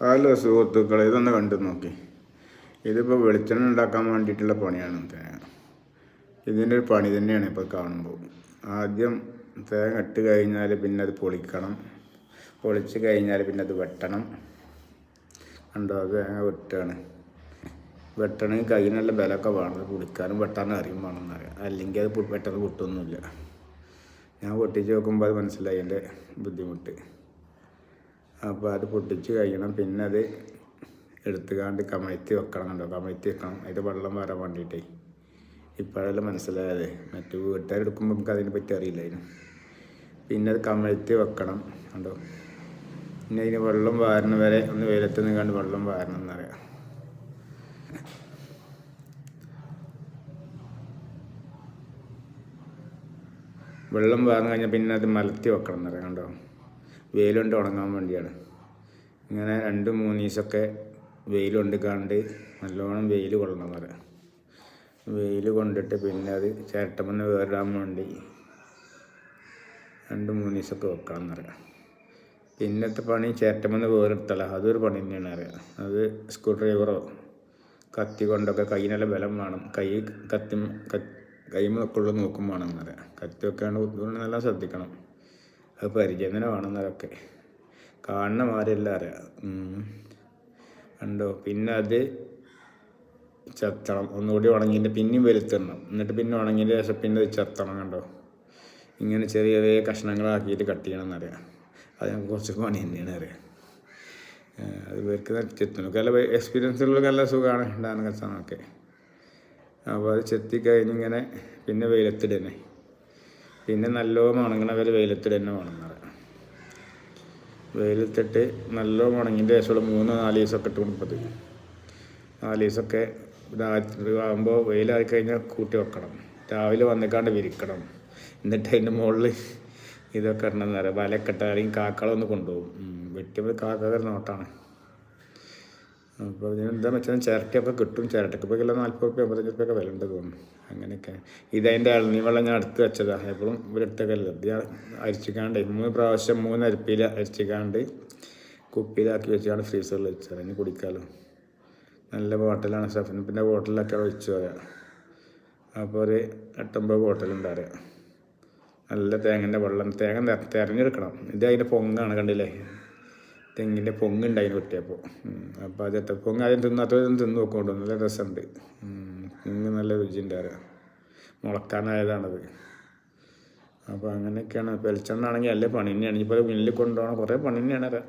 Hello സുഹൃത്തുക്കളെ, ഇതൊന്ന് കണ്ടു നോക്കി. ഇതിപ്പോൾ വെളിച്ചെണ്ണ ഉണ്ടാക്കാൻ വേണ്ടിയിട്ടുള്ള പണിയാണ് തേങ്ങ. ഇതിൻ്റെ ഒരു പണി തന്നെയാണ് ഇപ്പോൾ കാണുമ്പോൾ. ആദ്യം തേങ്ങ ഇട്ട് കഴിഞ്ഞാൽ പിന്നെ അത് പൊളിക്കണം. പൊളിച്ച് കഴിഞ്ഞാൽ പിന്നെ അത് വെട്ടണം. കണ്ടോ, തേങ്ങ വെട്ടുകയാണ്. വെട്ടണമെങ്കിൽ കയ്യിനുള്ള ബലമൊക്കെ വേണം. പൊളിക്കാനും വെട്ടാനും അറിയും വേണമെന്നറിയാം. അല്ലെങ്കിൽ അത് പെട്ടെന്ന് പൊട്ടൊന്നുമില്ല. ഞാൻ പൊട്ടിച്ച് നോക്കുമ്പോൾ അത് മനസ്സിലായി എൻ്റെ ബുദ്ധിമുട്ട്. അപ്പോൾ അത് പൊട്ടിച്ച് കഴിയണം. പിന്നെ അത് എടുത്തുകാണ്ട് കമഴ്ത്തി വെക്കണം. കണ്ടോ, കമഴ്ത്തി വെക്കണം. അതിൻ്റെ വെള്ളം വരാൻ വേണ്ടിയിട്ടേ. ഇപ്പോഴെല്ലാം മനസ്സിലായത്. മറ്റു വീട്ടുകാരെടുക്കുമ്പോൾ നമുക്ക് അതിനെ പറ്റി അറിയില്ലായിരുന്നു. പിന്നെ അത് കമഴ്ത്തി വെക്കണം. കണ്ടോ, പിന്നെ അതിന് വെള്ളം വാരണ വരെ ഒന്ന് വെയിലത്ത് നിൽക്കാണ്ട് വെള്ളം വാരണം എന്നറിയാം. വെള്ളം വാർന്നു കഴിഞ്ഞാൽ പിന്നെ അത് മലത്തി വെക്കണം എന്നറിയാം. കണ്ടോ, വെയിലുണ്ട് ഉണങ്ങാൻ വേണ്ടിയാണ്. ഇങ്ങനെ 2-3 ദിവസമൊക്കെ വെയിലുണ്ട് കണ്ട് നല്ലോണം വെയിൽ കൊള്ളണം എന്നറിയാം. വെയിൽ കൊണ്ടിട്ട് പിന്നെ അത് ചിരട്ടമെന്ന് വേറിടാൻ വേണ്ടി 2-3 ദിവസമൊക്കെ വെക്കണം എന്നറിയാം. പിന്നത്തെ പണി ചിരട്ടമെന്ന് വേറിട്ടല്ല, അതൊരു പണി തന്നെയാണ് അറിയാം. അത് സ്ക്രൂ ഡ്രൈവറോ കത്തി കൊണ്ടൊക്കെ കയ്യിനുള്ള ബലം വേണം. കൈമൊക്കെയുള്ള നോക്കും വേണം എന്നറിയാം. കത്തി വെക്കാണ്ട് നല്ല ശ്രദ്ധിക്കണം. അത് പരിചയം വേണമെന്നതൊക്കെ കാണുന്ന മാതിരിയല്ല അറിയാം. കണ്ടോ, പിന്നെ അത് ചെത്തണം. ഒന്നുകൂടി ഉണങ്ങിയിട്ട് പിന്നെയും വെലുത്തിടണം. എന്നിട്ട് പിന്നെ ഉണങ്ങിയതിന് ശേഷം പിന്നെ അത് ചെത്തണം. കണ്ടോ, ഇങ്ങനെ ചെറിയ ചെറിയ കഷ്ണങ്ങളാക്കിയിട്ട് കട്ട് ചെയ്യണം എന്നറിയാം. അത് ഞങ്ങൾക്ക് കുറച്ച് പണി തന്നെയാണ് അറിയാം. അത് പേർക്ക് ചെത്തണം. നല്ല എക്സ്പീരിയൻസ് ഉള്ള നല്ല സുഖമാണ് ഉണ്ടാകുന്ന കസാനൊക്കെ. അപ്പോൾ അത് ചെത്തിക്കഴിഞ്ഞിങ്ങനെ പിന്നെ വെയിലത്തിടന്നെ. പിന്നെ നല്ലോണം ഉണങ്ങണ വരെ വെയിലത്തിടന്നെ വേണമെന്നറിയാം. വെയിലത്തിട്ട് നല്ലോണം ഉണങ്ങിൻ്റെ ശേഷമുള്ള 3-4 ദിവസമൊക്കെ ഇട്ട് കൊടുപ്പത്. 4 ദിവസമൊക്കെ ആകുമ്പോൾ വെയിലായി കഴിഞ്ഞാൽ കൂട്ടി വെക്കണം. രാവിലെ വന്നിക്കാണ്ട് വിരിക്കണം. എന്നിട്ട് അതിൻ്റെ മുകളിൽ ഇതൊക്കെ ഇടണമെന്ന് പറയാം. വലയൊക്കെ ഇട്ടാൽ അല്ലെങ്കിൽ കാക്കളൊന്ന് കൊണ്ടുപോകും. വെട്ടിയപ്പോൾ കാക്കയുടെ നോട്ടാണ്. അപ്പോൾ ഇതിനെന്താണെന്ന് വെച്ചാൽ ചിരട്ടയൊക്കെ കിട്ടും. ചിരട്ടയ്ക്ക് ഇപ്പോൾ കിലോ 40 റുപ്യ 55 റുപ്യൊക്കെ വില ഉണ്ട് തോന്നുന്നു. അങ്ങനെയൊക്കെ. ഇതതിൻ്റെ ഇളനീ വെള്ളം ഞാൻ അടുത്ത് വെച്ചതാണ്. എപ്പോഴും ഇവരെടുത്തൊക്കെ ഇത് അരിച്ചിക്കാണ്ട് 3 പ്രാവശ്യം 3 അരിപ്പിയിൽ അരിച്ചിക്കാണ്ട് കുപ്പിയിലാക്കി വെച്ചാണ് ഫ്രീസറിൽ വെച്ചത്. അതിന് കുടിക്കാമല്ലോ. നല്ല ബോട്ടലാണ്. സഫിൻ്റെ ബോട്ടലിലൊക്കെ ഒഴിച്ചു പറയാം. അപ്പോൾ ഒരു 8-9 ബോട്ടലുണ്ടാകുക. നല്ല തേങ്ങൻ്റെ വെള്ളം. തേങ്ങ തിരഞ്ഞെടുക്കണം. ഇത് അതിൻ്റെ പൊങ്ങാണ്, കണ്ടില്ലേ? തെങ്ങിൻ്റെ പൊങ്ങുണ്ട് അതിന് കിട്ടിയപ്പോൾ. അപ്പോൾ അത് പൊങ്ങ് ആദ്യം തിന്നാത്തതും തിന്ന് നോക്കുന്നുണ്ടോ, നല്ല രസമുണ്ട്. പൊങ്ങ് നല്ല രുചിയുണ്ട് അറിയാം. മുളക്കാനായതാണത്. അപ്പോൾ അങ്ങനെയൊക്കെയാണ്. വെളിച്ചെണ്ണ ആണെങ്കിൽ നല്ല പണി തന്നെയാണ്. ഇപ്പോൾ മില്ലിൽ കൊണ്ടുപോകണം. കുറേ പണി തന്നെയാണ് അറിയാം.